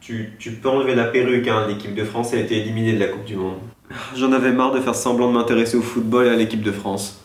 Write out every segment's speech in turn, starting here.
Tu peux enlever la perruque, hein, l'équipe de France a été éliminée de la Coupe du Monde. J'en avais marre de faire semblant de m'intéresser au football et à l'équipe de France.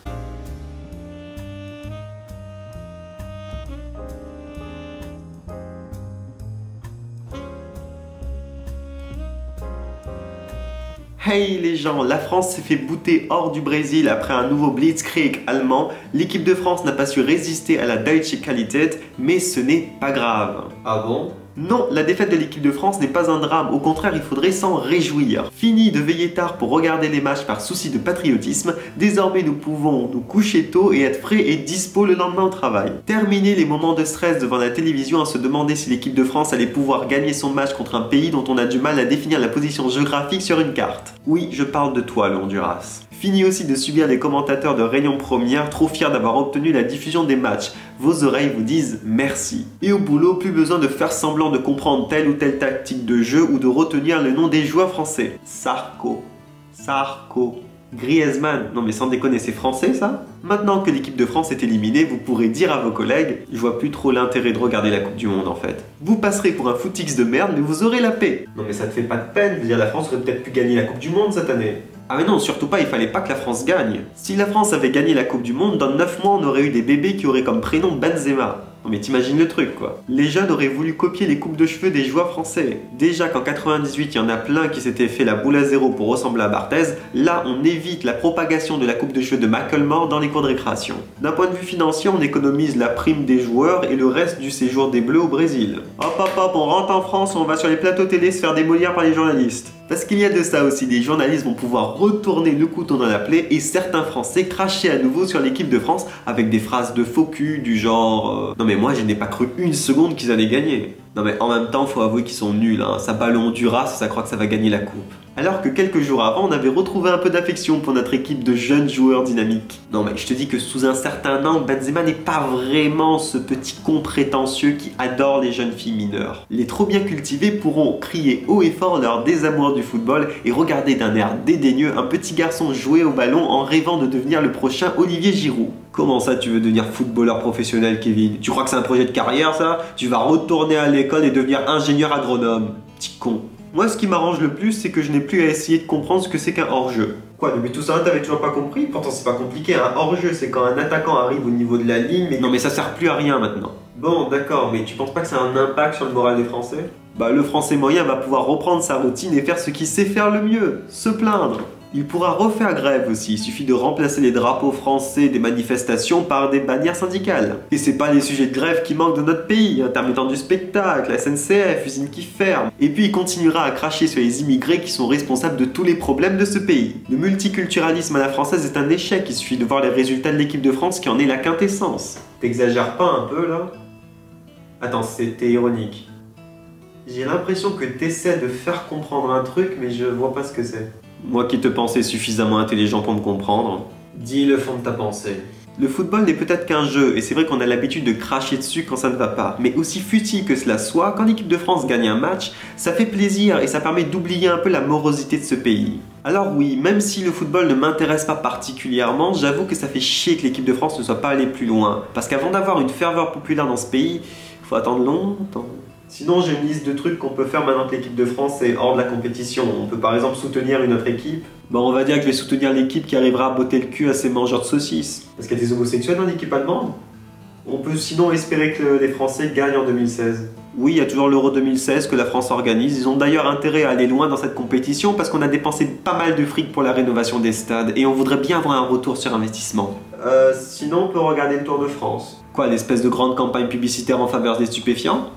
Hey les gens, la France s'est fait bouter hors du Brésil après un nouveau Blitzkrieg allemand. L'équipe de France n'a pas su résister à la Deutsche Qualität, mais ce n'est pas grave. Ah bon? Non, la défaite de l'équipe de France n'est pas un drame, au contraire il faudrait s'en réjouir. Fini de veiller tard pour regarder les matchs par souci de patriotisme, désormais nous pouvons nous coucher tôt et être frais et dispo le lendemain au travail. Terminer les moments de stress devant la télévision à se demander si l'équipe de France allait pouvoir gagner son match contre un pays dont on a du mal à définir la position géographique sur une carte. Oui, je parle de toi le Honduras. Fini aussi de subir les commentateurs de Réunion Première trop fiers d'avoir obtenu la diffusion des matchs. Vos oreilles vous disent merci. Et au boulot, plus besoin de faire semblant de comprendre telle ou telle tactique de jeu ou de retenir le nom des joueurs français. Sarko, Griezmann, non mais sans déconner, c'est français ça? Maintenant que l'équipe de France est éliminée, vous pourrez dire à vos collègues « Je vois plus trop l'intérêt de regarder la Coupe du Monde en fait. » Vous passerez pour un footix de merde, mais vous aurez la paix. Non mais ça te fait pas de peine, je veux dire la France aurait peut-être pu gagner la Coupe du Monde cette année. Ah mais non, surtout pas, il fallait pas que la France gagne. Si la France avait gagné la Coupe du Monde, dans 9 mois on aurait eu des bébés qui auraient comme prénom Benzema. Non mais t'imagines le truc quoi. Les jeunes auraient voulu copier les coupes de cheveux des joueurs français. Déjà qu'en 98 il y en a plein qui s'étaient fait la boule à zéro pour ressembler à Barthez, là on évite la propagation de la coupe de cheveux de Macklemore dans les cours de récréation. D'un point de vue financier, on économise la prime des joueurs et le reste du séjour des Bleus au Brésil. Hop hop hop, on rentre en France, on va sur les plateaux télé se faire démolir par les journalistes. Parce qu'il y a de ça aussi, les journalistes vont pouvoir retourner le couteau dans la plaie et certains Français cracher à nouveau sur l'équipe de France avec des phrases de faux cul du genre non mais moi je n'ai pas cru une seconde qu'ils allaient gagner. Non mais en même temps, faut avouer qu'ils sont nuls, hein. Ça bat le Honduras, ça croit que ça va gagner la coupe. Alors que quelques jours avant, on avait retrouvé un peu d'affection pour notre équipe de jeunes joueurs dynamiques. Non mais je te dis que sous un certain angle, Benzema n'est pas vraiment ce petit con prétentieux qui adore les jeunes filles mineures. Les trop bien cultivés pourront crier haut et fort leur désamour du football et regarder d'un air dédaigneux un petit garçon jouer au ballon en rêvant de devenir le prochain Olivier Giroud. Comment ça tu veux devenir footballeur professionnel, Kevin? Tu crois que c'est un projet de carrière ça? Tu vas retourner à l'école et devenir ingénieur agronome. Petit con. Moi ce qui m'arrange le plus c'est que je n'ai plus à essayer de comprendre ce que c'est qu'un hors-jeu. Quoi, depuis tout ça t'avais toujours pas compris? Pourtant c'est pas compliqué, un hors-jeu c'est quand un attaquant arrive au niveau de la ligne mais non mais ça sert plus à rien maintenant. Bon d'accord, mais tu penses pas que ça a un impact sur le moral des Français? Bah le Français moyen va pouvoir reprendre sa routine et faire ce qu'il sait faire le mieux, se plaindre. Il pourra refaire grève aussi, il suffit de remplacer les drapeaux français des manifestations par des bannières syndicales. Et c'est pas les sujets de grève qui manquent dans notre pays, intermittents du spectacle, la SNCF, usines qui ferment. Et puis il continuera à cracher sur les immigrés qui sont responsables de tous les problèmes de ce pays. Le multiculturalisme à la française est un échec, il suffit de voir les résultats de l'équipe de France qui en est la quintessence. T'exagères pas un peu là? Attends, c'était ironique. J'ai l'impression que t'essaies de faire comprendre un truc mais je vois pas ce que c'est. Moi qui te pensais suffisamment intelligent pour me comprendre. Dis le fond de ta pensée. Le football n'est peut-être qu'un jeu, et c'est vrai qu'on a l'habitude de cracher dessus quand ça ne va pas. Mais aussi futile que cela soit, quand l'équipe de France gagne un match, ça fait plaisir et ça permet d'oublier un peu la morosité de ce pays. Alors oui, même si le football ne m'intéresse pas particulièrement, j'avoue que ça fait chier que l'équipe de France ne soit pas allée plus loin. Parce qu'avant d'avoir une ferveur populaire dans ce pays, il faut attendre longtemps. Sinon, j'ai une liste de trucs qu'on peut faire maintenant que l'équipe de France est hors de la compétition. On peut par exemple soutenir une autre équipe. Bon, on va dire que je vais soutenir l'équipe qui arrivera à botter le cul à ces mangeurs de saucisses. Parce qu'il y a des homosexuels dans l'équipe allemande. On peut sinon espérer que les Français gagnent en 2016. Oui, il y a toujours l'Euro 2016 que la France organise. Ils ont d'ailleurs intérêt à aller loin dans cette compétition parce qu'on a dépensé pas mal de fric pour la rénovation des stades et on voudrait bien avoir un retour sur investissement. Sinon, on peut regarder le Tour de France. Quoi, l'espèce de grande campagne publicitaire en faveur des stupéfiants?